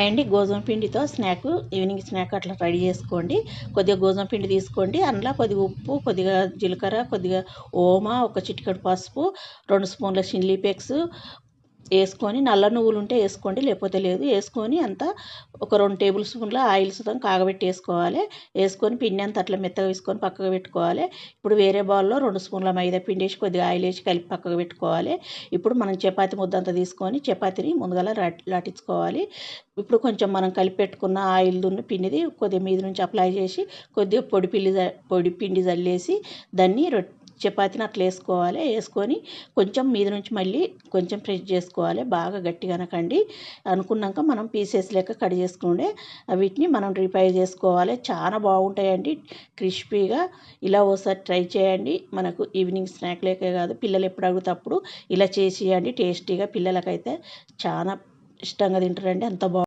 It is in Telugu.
అండ్ గోధుమ పిండితో ఈవినింగ్ స్నాక్ అట్లా రెడీ చేసుకోండి. కొద్దిగా గోధుమ పిండి తీసుకోండి, అందులో కొద్దిగా ఉప్పు, కొద్దిగా జీలకర్ర, కొద్దిగా ఓమా, ఒక చిటికెడు పసుపు, 2 స్పూన్ల చిల్లీ ఫ్లేక్స్ వేసుకొని, నల్ల నువ్వులు ఉంటే వేసుకోండి, లేకపోతే లేదు. వేసుకొని అంతా ఒక 2 టేబుల్ స్పూన్ల ఆయిల్స్తో కాగబెట్టి వేసుకోవాలి. వేసుకొని పిండి అంతా అట్లా మెత్తగా వేసుకొని పక్కకు పెట్టుకోవాలి. ఇప్పుడు వేరే బౌల్లో 2 స్పూన్ల మైదా పిండి వేసి కొద్దిగా ఆయిల్ వేసి కలిపి పక్కకు పెట్టుకోవాలి. ఇప్పుడు మనం చపాతీ ముద్ద అంతా తీసుకొని చపాతీని ముందుగా లాటించుకోవాలి. ఇప్పుడు కొంచెం మనం కలిపి పెట్టుకున్న ఆయిల్ పిండిది కొద్దిగా మీద నుంచి అప్లై చేసి కొద్దిగా పొడి పిండి చల్లేసి దాన్ని చపాతీని అట్లా వేసుకోవాలి. వేసుకొని కొంచెం మీద నుంచి మళ్ళీ కొంచెం ప్రెస్ చేసుకోవాలి. బాగా గట్టిగా అనకండి. అనుకున్నాక మనం పీసెస్ లెక్క కట్ చేసుకుంటే వీటిని మనం రిఫ్రై చేసుకోవాలి. చాలా బాగుంటాయండి క్రిస్పీగా. ఇలా ఒకసారి ట్రై చేయండి. మనకు ఈవినింగ్ స్నాక్ లేకే కాదు, పిల్లలు ఎప్పుడు అడుగుతప్పుడు ఇలా చేసి ఇవ్వండి. టేస్టీగా పిల్లలకైతే చాలా ఇష్టంగా తింటారండి. అంత బాగుంటుంది.